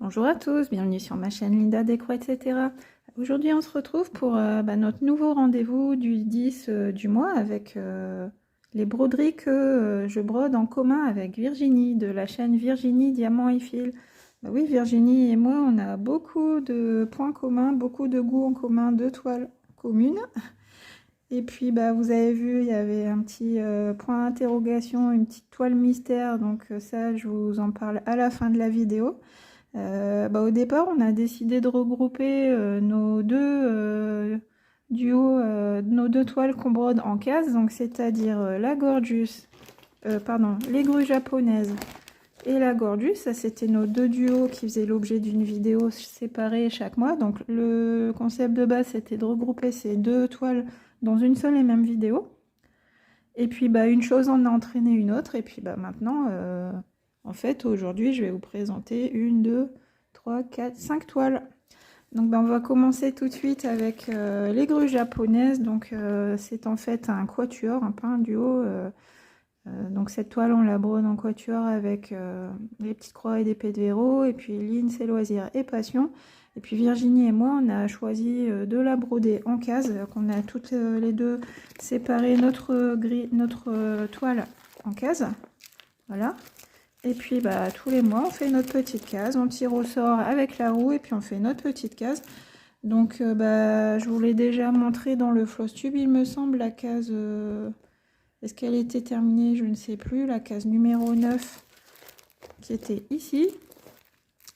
Bonjour à tous, bienvenue sur ma chaîne Linda Déco, etc. Aujourd'hui on se retrouve pour notre nouveau rendez-vous du 10 du mois avec les broderies que je brode en commun avec Virginie de la chaîne Virginie Diamant et Fil. Oui, Virginie et moi on a beaucoup de points communs, beaucoup de goûts en commun, de toiles communes. Et puis vous avez vu, il y avait un petit point d'interrogation, une petite toile mystère, donc ça je vous en parle à la fin de la vidéo. Au départ, on a décidé de regrouper nos deux duos, nos deux toiles qu'on brode en case, donc c'est-à-dire la Gorgeous, les grues japonaises et la Gorgeous. Ça, c'était nos deux duos qui faisaient l'objet d'une vidéo séparée chaque mois. Donc le concept de base, c'était de regrouper ces deux toiles dans une seule et même vidéo. Et puis une chose en a entraîné une autre, et puis maintenant... En fait, aujourd'hui, je vais vous présenter 1, 2, 3, 4, 5 toiles. Donc, on va commencer tout de suite avec les grues japonaises. Donc, c'est en fait un quatuor, pas un duo. Donc, cette toile, on la brode en quatuor avec les petites croix et des pets de verro. Et puis, Lynn, c'est loisirs et passion. Et puis, Virginie et moi, on a choisi de la broder en case. On a toutes les deux séparé notre toile en case. Voilà. Et puis tous les mois on fait notre petite case, on tire au sort avec la roue et puis on fait notre petite case. Donc je vous l'ai déjà montré dans le floss tube, il me semble, la case, est-ce qu'elle était terminée, je ne sais plus, la case numéro 9 qui était ici.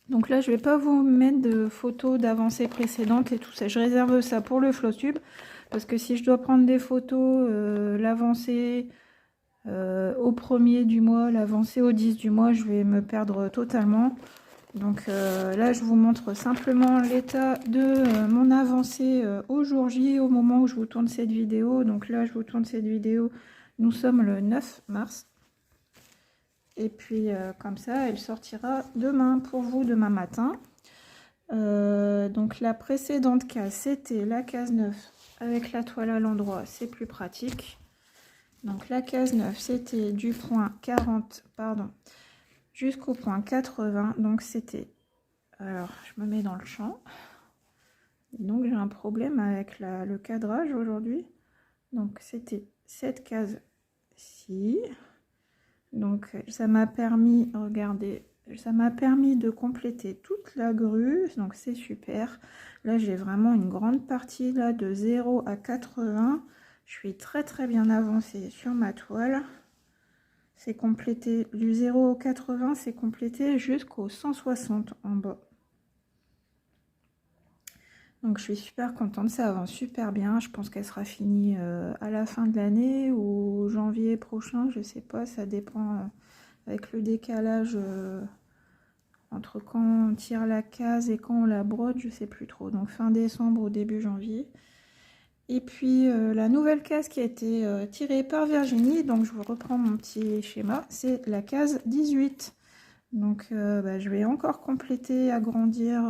Donc là je vais pas vous mettre de photos d'avancées précédentes et tout ça, je réserve ça pour le floss tube parce que si je dois prendre des photos, l'avancée au 1er du mois, l'avancée au 10 du mois, je vais me perdre totalement. Donc là, je vous montre simplement l'état de mon avancée au jour J, au moment où je vous tourne cette vidéo. Donc là, je vous tourne cette vidéo, nous sommes le 9 mars. Et puis comme ça, elle sortira demain pour vous, demain matin. Donc la précédente case, c'était la case 9 avec la toile à l'endroit, c'est plus pratique. Donc la case 9, c'était du point 40, jusqu'au point 80. Donc c'était... Alors, je me mets dans le champ. Donc j'ai un problème avec le cadrage aujourd'hui. Donc c'était cette case-ci. Donc ça m'a permis, regardez, ça m'a permis de compléter toute la grue. Donc c'est super. Là j'ai vraiment une grande partie là de 0 à 80. Je suis très bien avancée sur ma toile. C'est complété du 0 au 80, c'est complété jusqu'au 160 en bas. Donc je suis super contente, ça avance super bien. Je pense qu'elle sera finie à la fin de l'année ou janvier prochain, je sais pas, ça dépend avec le décalage entre quand on tire la case et quand on la brode, je sais plus trop. Donc fin décembre ou début janvier. Et puis la nouvelle case qui a été tirée par Virginie, donc je vous reprends mon petit schéma, c'est la case 18. Donc je vais encore compléter, agrandir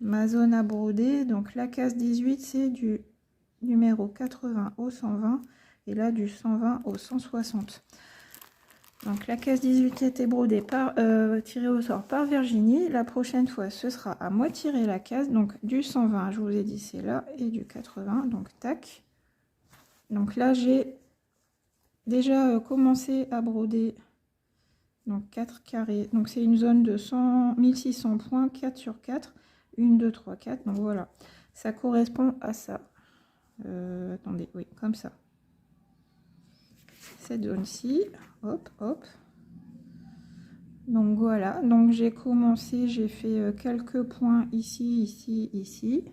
ma zone à broder. Donc la case 18, c'est du numéro 80 au 120 et là du 120 au 160. Donc la case 18 a été brodée par tirée au sort par Virginie. La prochaine fois ce sera à moi tirer la case, donc du 120 je vous ai dit c'est là, et du 80, donc tac. Donc là j'ai déjà commencé à broder donc 4 carrés, donc c'est une zone de 1600 points, 4 sur 4, 1 2 3 4. Donc voilà, ça correspond à ça. Attendez, oui, comme ça, cette zone-ci, hop hop. Donc voilà, donc j'ai commencé, j'ai fait quelques points ici, ici, ici.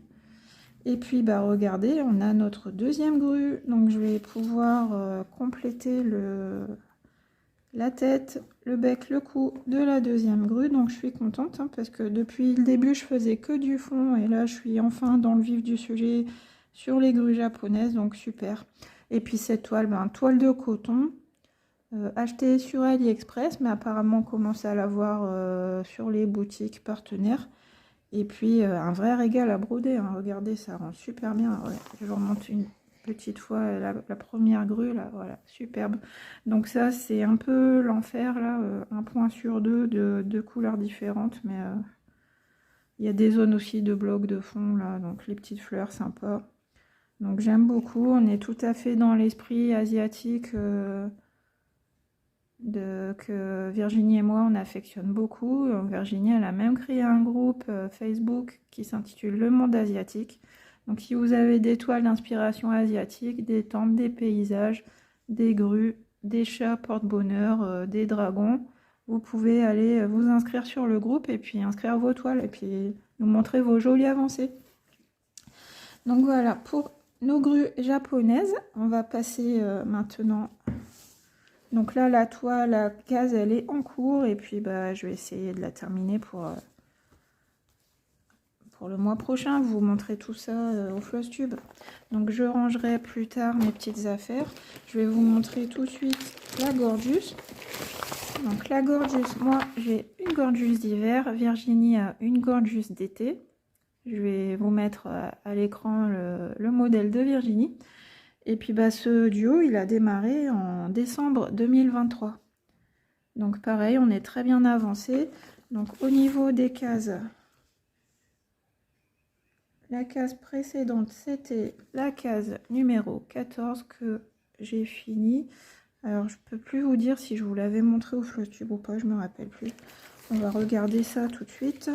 Et puis regardez, on a notre deuxième grue. Donc je vais pouvoir compléter la tête, le bec, le cou de la deuxième grue. Donc je suis contente parce que depuis le début je faisais que du fond et là je suis enfin dans le vif du sujet sur les grues japonaises, donc super. Et puis cette toile, toile de coton. Acheté sur AliExpress, mais apparemment on commence à l'avoir sur les boutiques partenaires. Et puis un vrai régal à broder, hein. Regardez, ça rend super bien. Ouais, je vous remonte une petite fois la première grue là, voilà, superbe. Donc ça c'est un peu l'enfer là, un point sur deux couleurs différentes, mais il y a des zones aussi de blocs de fond là, donc les petites fleurs sympas. Donc j'aime beaucoup, on est tout à fait dans l'esprit asiatique que Virginie et moi on affectionne beaucoup. Virginie elle a même créé un groupe Facebook qui s'intitule Le Monde Asiatique. Donc si vous avez des toiles d'inspiration asiatique, des temples, des paysages, des grues, des chats porte-bonheur, des dragons, vous pouvez aller vous inscrire sur le groupe et puis inscrire vos toiles et puis nous montrer vos jolies avancées. Donc voilà pour nos grues japonaises. On va passer maintenant. Donc là la toile, la case elle est en cours et puis bah je vais essayer de la terminer pour le mois prochain, vous montrer tout ça au Flosstube. Donc je rangerai plus tard mes petites affaires. Je vais vous montrer tout de suite la Gorgeous. Donc la Gorgeous, moi j'ai une Gorgeous d'hiver, Virginie a une Gorgeous d'été. Je vais vous mettre à l'écran le modèle de Virginie. Et puis bah, ce duo, il a démarré en décembre 2023. Donc pareil, on est très bien avancé. Donc au niveau des cases, la case précédente, c'était la case numéro 14 que j'ai fini. Alors je peux plus vous dire si je vous l'avais montré au Flosstube ou pas, je me rappelle plus. On va regarder ça tout de suite.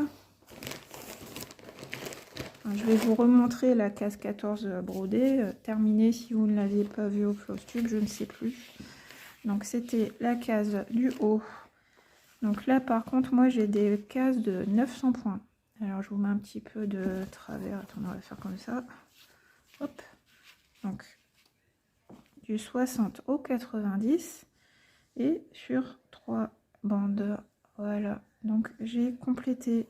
Je vais vous remontrer la case 14 brodée, terminée si vous ne l'aviez pas vue au Flosstube, je ne sais plus. Donc c'était la case du haut. Donc là par contre moi j'ai des cases de 900 points. Alors je vous mets un petit peu de travers, attendez, on va faire comme ça. Hop. Donc du 60 au 90 et sur 3 bandes. Voilà. Donc j'ai complété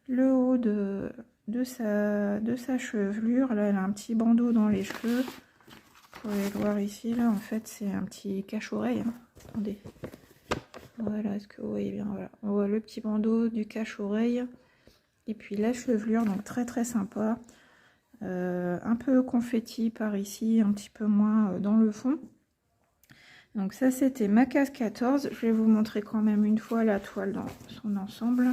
le haut de sa chevelure. Là elle a un petit bandeau dans les cheveux. Vous pouvez le voir ici, là en fait c'est un petit cache-oreille. Hein. Attendez. Voilà, est-ce que vous voyez bien? Voilà. On voit le petit bandeau du cache-oreille. Et puis la chevelure, donc très très sympa. Un peu confetti par ici, un petit peu moins dans le fond. Donc ça c'était ma case 14. Je vais vous montrer quand même une fois la toile dans son ensemble.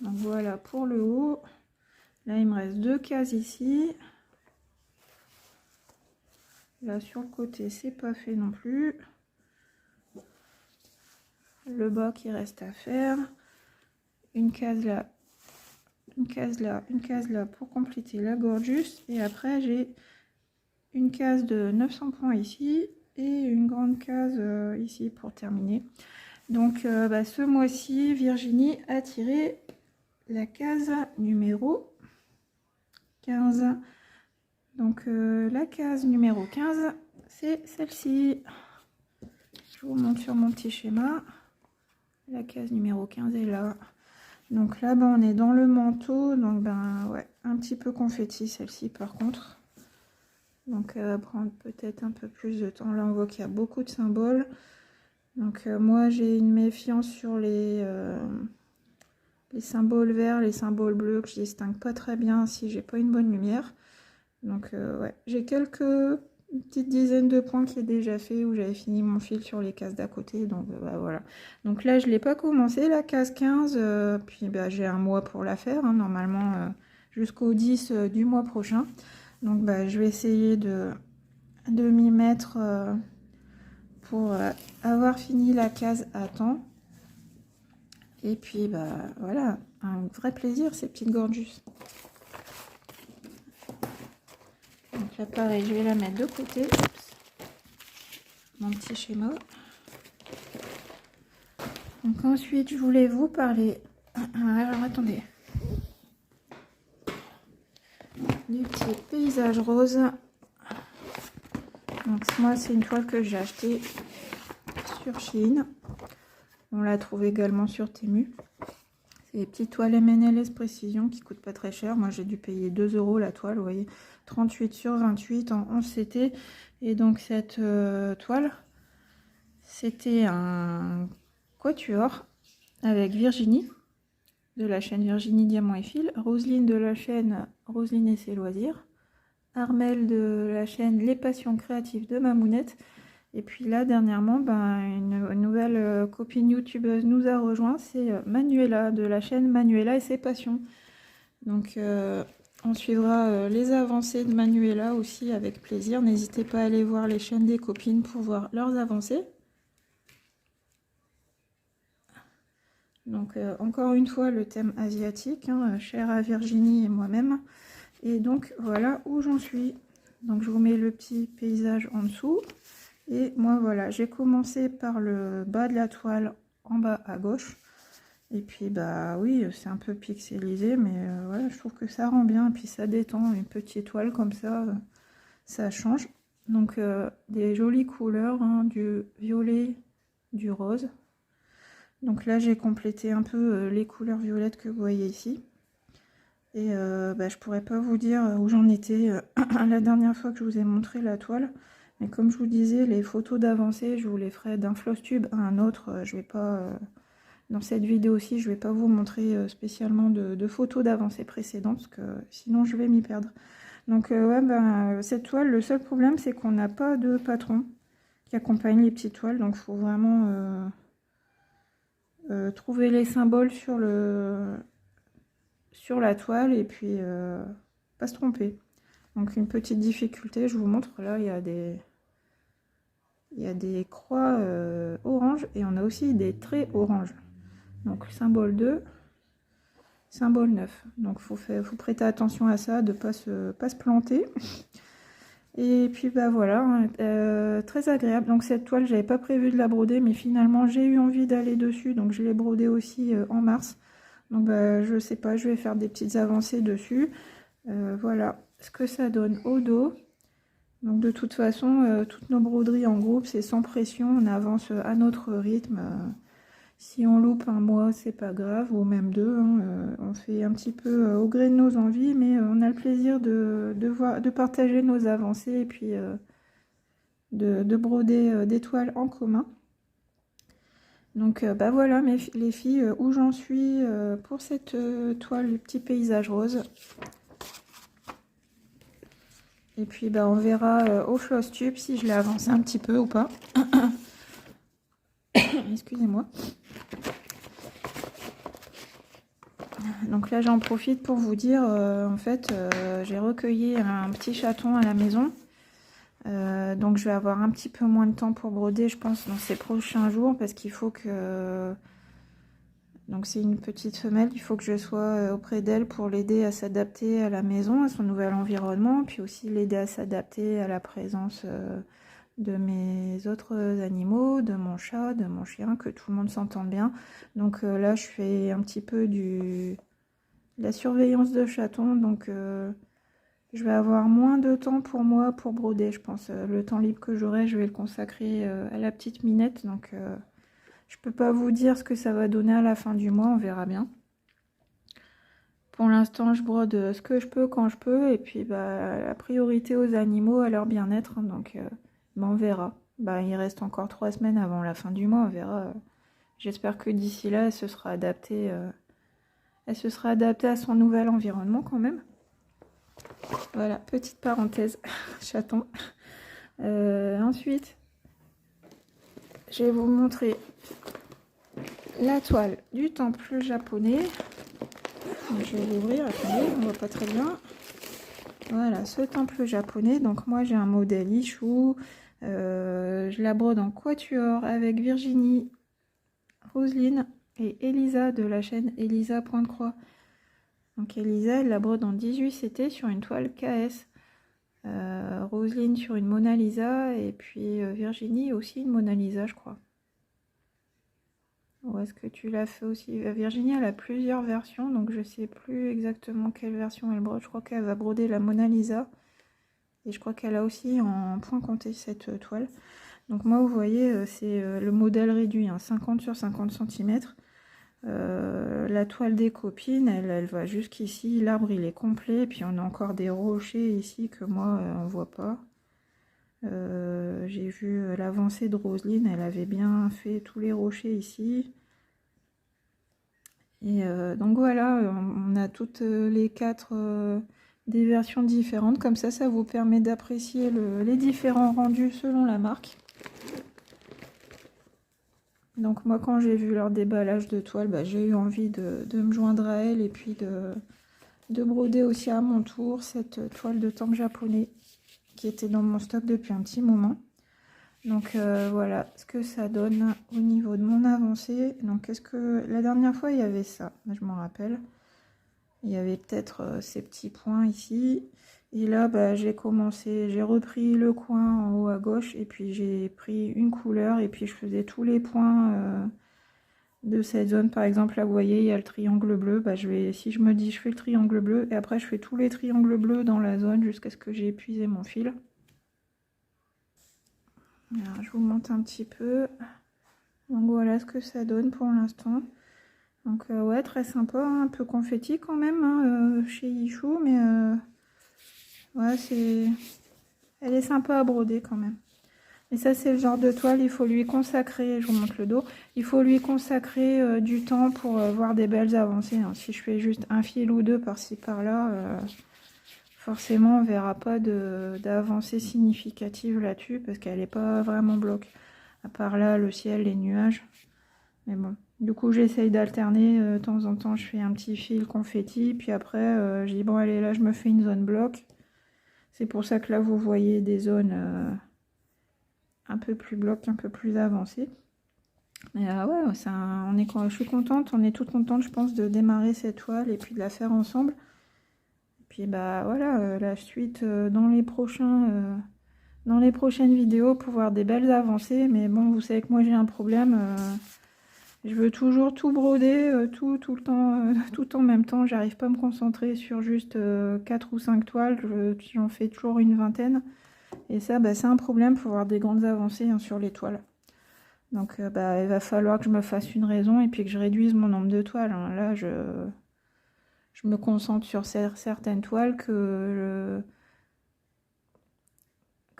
Donc voilà pour le haut. Là il me reste 2 cases ici. Là sur le côté c'est pas fait non plus. Le bas qui reste à faire. Une case là. Une case là pour compléter la Gorgeous. Et après j'ai une case de 900 points ici. Et une grande case ici pour terminer. Donc bah, ce mois-ci, Virginie a tiré la case numéro 15. Donc la case numéro 15, c'est celle-ci. Je vous montre sur mon petit schéma. La case numéro 15 est là. Donc là, ben, on est dans le manteau. Donc ben ouais, un petit peu confetti celle-ci par contre. Donc elle va prendre peut-être un peu plus de temps. Là, on voit qu'il y a beaucoup de symboles. Donc moi, j'ai une méfiance sur les symboles verts, les symboles bleus que je distingue pas très bien si j'ai pas une bonne lumière. Donc ouais, j'ai quelques petites dizaines de points qui est déjà fait où j'avais fini mon fil sur les cases d'à côté. Donc bah, voilà. Donc là, je l'ai pas commencé la case 15. Puis bah, j'ai un mois pour la faire, hein, normalement jusqu'au 10 du mois prochain. Donc bah, je vais essayer de m'y mettre pour avoir fini la case à temps. Et puis bah voilà, un vrai plaisir ces petites Gorgeous. Donc là pareil, je vais la mettre de côté. Oups. Mon petit schéma. Donc ensuite je voulais vous parler. Alors attendez. Du petit paysage rose. Donc moi c'est une toile que j'ai achetée sur Shein. On la trouve également sur Temu. C'est les petites toiles MNLS Précision qui coûtent pas très cher. Moi j'ai dû payer 2 € la toile, vous voyez, 38 sur 28 en 11 CT. Et donc cette toile, c'était un quatuor avec Virginie de la chaîne Virginie Diamant et Fil, Roselyne de la chaîne Roselyne et ses loisirs, Armelle de la chaîne Les Passions Créatives de Mamounette. Et puis là, dernièrement, une nouvelle copine youtubeuse nous a rejoint, c'est Manuela de la chaîne Manuela et ses passions. Donc on suivra les avancées de Manuela aussi avec plaisir. N'hésitez pas à aller voir les chaînes des copines pour voir leurs avancées. Donc encore une fois le thème asiatique, hein, cher à Virginie et moi-même. Et donc voilà où j'en suis. Donc je vous mets le petit paysage en dessous. Et moi voilà, j'ai commencé par le bas de la toile en bas à gauche. Et puis bah oui, c'est un peu pixelisé, mais voilà, je trouve que ça rend bien. Et puis ça détend, une petite toile comme ça change. Donc des jolies couleurs, hein, du violet, du rose. Donc là j'ai complété un peu les couleurs violettes que vous voyez ici. Et je pourrais pas vous dire où j'en étais la dernière fois que je vous ai montré la toile. Mais comme je vous disais, les photos d'avancée, je vous les ferai d'un Flosstube à un autre. Je vais pas, dans cette vidéo aussi, je vais pas vous montrer spécialement de photos d'avancée précédentes, parce que sinon je vais m'y perdre. Donc ouais, cette toile, le seul problème, c'est qu'on n'a pas de patron qui accompagne les petites toiles. Donc il faut vraiment trouver les symboles sur la toile et puis pas se tromper. Donc une petite difficulté, je vous montre, là il y a des croix orange et on a aussi des traits orange. Donc symbole 2, symbole 9. Donc faut prêter attention à ça, de pas se planter. Et puis bah voilà, hein, très agréable. Donc cette toile, j'avais pas prévu de la broder, mais finalement j'ai eu envie d'aller dessus, donc je l'ai brodée aussi en mars. Donc je sais pas, je vais faire des petites avancées dessus. Voilà ce que ça donne au dos. Donc de toute façon, toutes nos broderies en groupe, c'est sans pression, on avance à notre rythme. Si on loupe un mois, c'est pas grave, ou même deux, hein, on fait un petit peu au gré de nos envies, mais on a le plaisir de partager nos avancées et puis de broder des toiles en commun. Donc voilà les filles, où j'en suis pour cette toile, le petit paysage rose. Et puis on verra au Flosstube si je l'ai avancé un petit peu ou pas. Excusez-moi. Donc là j'en profite pour vous dire, en fait j'ai recueilli un petit chaton à la maison. Donc je vais avoir un petit peu moins de temps pour broder, je pense, dans ces prochains jours, parce qu'il faut que... Donc c'est une petite femelle, il faut que je sois auprès d'elle pour l'aider à s'adapter à la maison, à son nouvel environnement, puis aussi l'aider à s'adapter à la présence de mes autres animaux, de mon chat, de mon chien, que tout le monde s'entende bien. Donc là je fais un petit peu de la surveillance de chaton, donc je vais avoir moins de temps pour moi pour broder, je pense. Le temps libre que j'aurai, je vais le consacrer à la petite Minette, donc je peux pas vous dire ce que ça va donner à la fin du mois, on verra bien. Pour l'instant, je brode ce que je peux quand je peux, et puis la priorité aux animaux, à leur bien-être, hein, donc on verra. Il reste encore 3 semaines avant la fin du mois, on verra. J'espère que d'ici là, elle se sera adaptée à son nouvel environnement quand même. Voilà, petite parenthèse, chaton. Ensuite, je vais vous montrer la toile du temple japonais. Donc, je vais l'ouvrir, attendez, on voit pas très bien. Voilà, ce temple japonais. Donc moi j'ai un modèle Ichou. Je la brode en quatuor avec Virginie, Roselyne et Elisa de la chaîne Elisa Point de Croix. Donc Elisa, elle la brode en 18 CT sur une toile KS. Roselyne sur une Mona Lisa et puis Virginie aussi une Mona Lisa, je crois. Ou est-ce que tu l'as fait aussi? Virginie, elle a plusieurs versions, donc je sais plus exactement quelle version elle brode. Je crois qu'elle va broder la Mona Lisa. Et je crois qu'elle a aussi en point compté cette toile. Donc moi, vous voyez, c'est le modèle réduit, hein, 50 sur 50 cm. La toile des copines, elle va jusqu'ici. L'arbre, il est complet. Puis on a encore des rochers ici que moi, on voit pas. J'ai vu l'avancée de Roselyne, elle avait bien fait tous les rochers ici. Et donc voilà, on a toutes les 4 des versions différentes. Comme ça vous permet d'apprécier les différents rendus selon la marque. Donc moi, quand j'ai vu leur déballage de toile, bah, j'ai eu envie de me joindre à elle et puis de broder aussi à mon tour cette toile de temple japonais qui était dans mon stock depuis un petit moment. Donc voilà ce que ça donne au niveau de mon avancée. Donc est-ce que la dernière fois il y avait ça, je m'en rappelle. Il y avait peut-être ces petits points ici. Et là bah, j'ai repris le coin en haut à gauche et puis j'ai pris une couleur et puis je faisais tous les points de cette zone. Par exemple là vous voyez il y a le triangle bleu. Bah, si je me dis je fais le triangle bleu et après je fais tous les triangles bleus dans la zone jusqu'à ce que j'ai épuisé mon fil. Alors, je vous montre un petit peu. Donc voilà ce que ça donne pour l'instant. Donc ouais, très sympa, hein, un peu confetti quand même hein, chez Yichou, mais ouais, elle est sympa à broder quand même. Et ça c'est le genre de toile, il faut lui consacrer, je vous montre le dos, il faut lui consacrer du temps pour voir des belles avancées. Hein. Si je fais juste un fil ou deux par-ci par-là, forcément on verra pas d'avancée significative là-dessus parce qu'elle n'est pas vraiment bloc. À part là, le ciel, les nuages. Mais bon, du coup, j'essaye d'alterner. De temps en temps, je fais un petit fil confetti. Puis après, je dis, bon, allez, là, je me fais une zone bloc. C'est pour ça que là, vous voyez des zones un peu plus bloc, un peu plus avancées. Mais ouais, je suis contente. On est toutes contentes, je pense, de démarrer cette toile et puis de la faire ensemble. Et puis, bah voilà, la suite dans les prochaines vidéos pour voir des belles avancées. Mais bon, vous savez que moi, j'ai un problème. Je veux toujours tout broder, tout le temps, tout en même temps. J'arrive pas à me concentrer sur juste 4 ou 5 toiles. J'en fais toujours une vingtaine. Et ça, bah, c'est un problème pour avoir des grandes avancées hein, sur les toiles. Donc, bah, il va falloir que je me fasse une raison et puis que je réduise mon nombre de toiles. Hein. Là, je me concentre sur certaines toiles que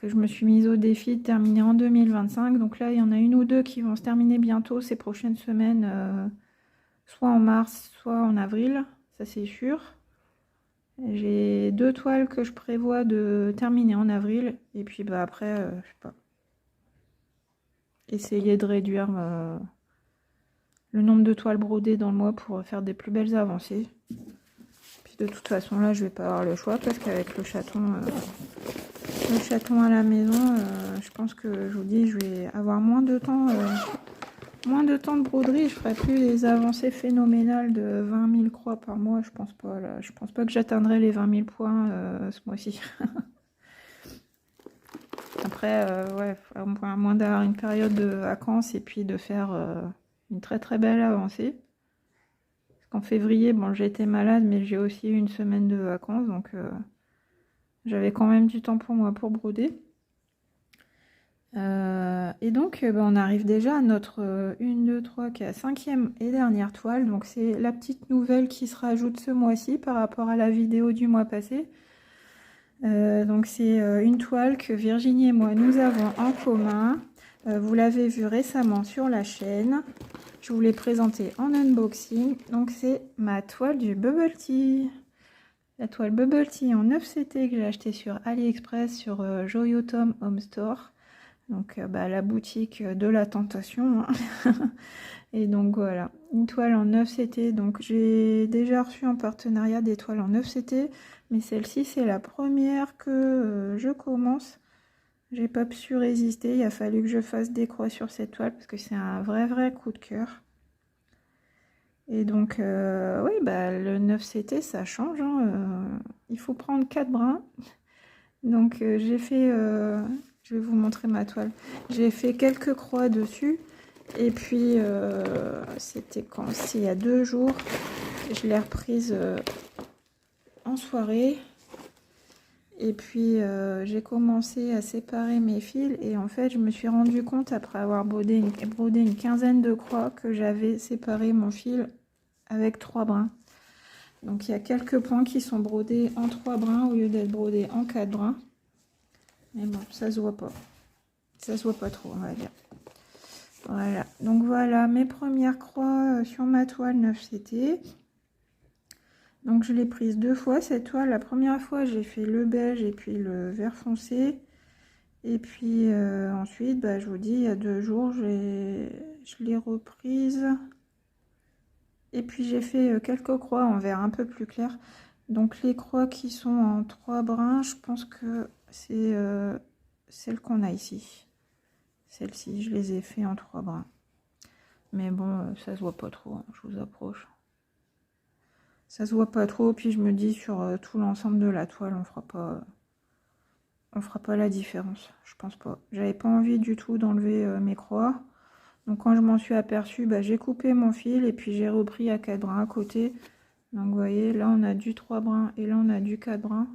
je me suis mise au défi de terminer en 2025. Donc là, il y en a une ou deux qui vont se terminer bientôt ces prochaines semaines, soit en mars, soit en avril, ça c'est sûr. J'ai 2 toiles que je prévois de terminer en avril. Et puis bah, après, je sais pas. Essayer de réduire le nombre de toiles brodées dans le mois pour faire des plus belles avancées. Puis de toute façon là, je vais pas avoir le choix parce qu'avec le chaton à la maison, je pense que je vous dis, je vais avoir moins de temps de broderie. Je ferai plus les avancées phénoménales de 20 000 croix par mois. Je pense pas là. Je pense pas que j'atteindrai les 20 000 points ce mois-ci. Après, ouais, à moins d'avoir une période de vacances et puis de faire une très très belle avancée. Parce qu'en février, bon, j'ai été malade, mais j'ai aussi eu une semaine de vacances, donc j'avais quand même du temps pour moi pour broder. Et donc, bah, on arrive déjà à notre 1, 2, 3, 4, 5e et dernière toile. Donc, c'est la petite nouvelle qui se rajoute ce mois-ci par rapport à la vidéo du mois passé. Donc, c'est une toile que Virginie et moi, nous avons en commun. Vous l'avez vu récemment sur la chaîne. Je vous l'ai présentée en unboxing. Donc, c'est ma toile du Bubble Tea. La toile Bubble Tea en 9CT que j'ai acheté sur AliExpress, sur Joyotom Home Store. Donc bah, la boutique de la tentation. Hein. Et donc voilà, une toile en 9CT. Donc j'ai déjà reçu en partenariat des toiles en 9CT. Mais celle-ci, c'est la première que je commence. J'ai pas su résister. Il a fallu que je fasse des croix sur cette toile parce que c'est un vrai coup de cœur. Et donc, oui, bah, le 9CT, ça change. Hein. Il faut prendre 4 brins. Donc j'ai fait... je vais vous montrer ma toile. J'ai fait quelques croix dessus. Et puis, c'était quand? C'est il y a 2 jours. Je l'ai reprise en soirée. Et puis, j'ai commencé à séparer mes fils. Et en fait, je me suis rendu compte, après avoir brodé une quinzaine de croix, que j'avais séparé mon fil avec 3 brins. Donc, il y a quelques points qui sont brodés en 3 brins au lieu d'être brodés en 4 brins. Mais bon, ça se voit pas. Ça se voit pas trop, on va dire. Voilà. Donc voilà, mes premières croix sur ma toile 9CT. Donc je l'ai prise 2 fois cette toile. La première fois j'ai fait le beige et puis le vert foncé. Et puis ensuite, bah, je vous dis, il y a 2 jours, je l'ai reprise. Et puis j'ai fait quelques croix en vert un peu plus clair. Donc les croix qui sont en 3 brins, je pense que c'est celle qu'on a ici. Celle-ci, je les ai fait en 3 brins. Mais bon, ça se voit pas trop, hein, je vous approche. Ça se voit pas trop, puis je me dis sur tout l'ensemble de la toile, on fera pas la différence, je pense pas. J'avais pas envie du tout d'enlever mes croix. Donc quand je m'en suis aperçue, bah, j'ai coupé mon fil et puis j'ai repris à 4 brins à côté. Donc vous voyez, là on a du 3 brins et là on a du 4 brins.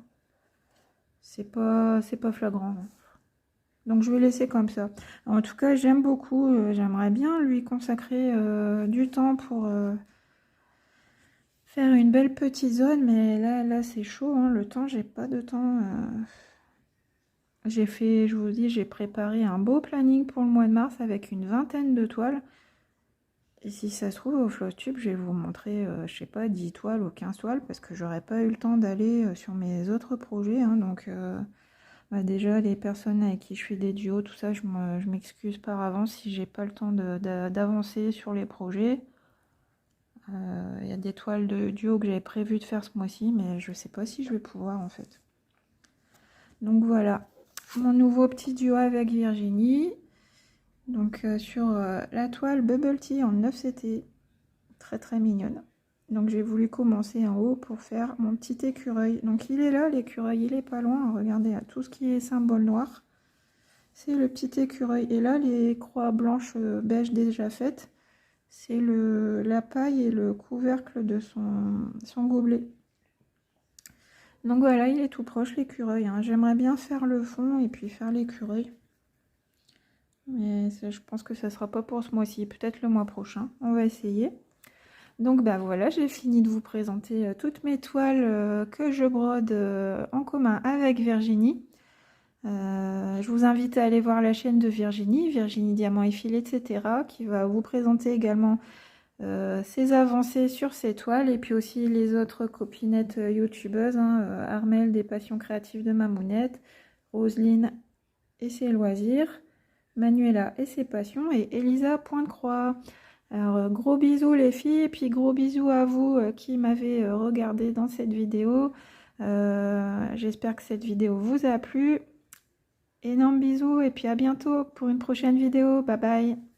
C'est pas flagrant. Donc je vais laisser comme ça. En tout cas, j'aime beaucoup, j'aimerais bien lui consacrer du temps pour faire une belle petite zone, mais là c'est chaud, hein, le temps, j'ai pas de temps. J'ai fait, je vous dis, j'ai préparé un beau planning pour le mois de mars avec une vingtaine de toiles. Et si ça se trouve, au Flowtube, je vais vous montrer, je sais pas, 10 toiles ou 15 toiles, parce que j'aurais pas eu le temps d'aller sur mes autres projets, hein, donc bah déjà, les personnes avec qui je fais des duos, tout ça, je m'excuse par avance si j'ai pas le temps d'avancer sur les projets. Il y a des toiles de duo que j'avais prévu de faire ce mois-ci, mais je sais pas si je vais pouvoir en fait. Donc voilà, mon nouveau petit duo avec Virginie. Donc sur la toile Bubble Tea en 9CT, très très mignonne. Donc j'ai voulu commencer en haut pour faire mon petit écureuil. Donc il est là, l'écureuil, il est pas loin. Regardez, à tout ce qui est symbole noir, c'est le petit écureuil. Et là, les croix blanches beige déjà faites, c'est la paille et le couvercle de son gobelet. Donc voilà, il est tout proche l'écureuil, hein. J'aimerais bien faire le fond et puis faire l'écureuil. Mais ça, je pense que ça sera pas pour ce mois-ci, peut-être le mois prochain. On va essayer. Donc bah voilà, j'ai fini de vous présenter toutes mes toiles que je brode en commun avec Virginie. Je vous invite à aller voir la chaîne de Virginie, Virginie Diamant et Fil, etc., qui va vous présenter également ses avancées sur ses toiles et puis aussi les autres copinettes youtubeuses, hein, Armelle des passions créatives de Mamounette, Roselyne et ses loisirs, Manuela et ses passions et Elisa Pointe-Croix. Alors gros bisous les filles et puis gros bisous à vous qui m'avez regardé dans cette vidéo. J'espère que cette vidéo vous a plu. Énorme bisous et puis à bientôt pour une prochaine vidéo. Bye bye.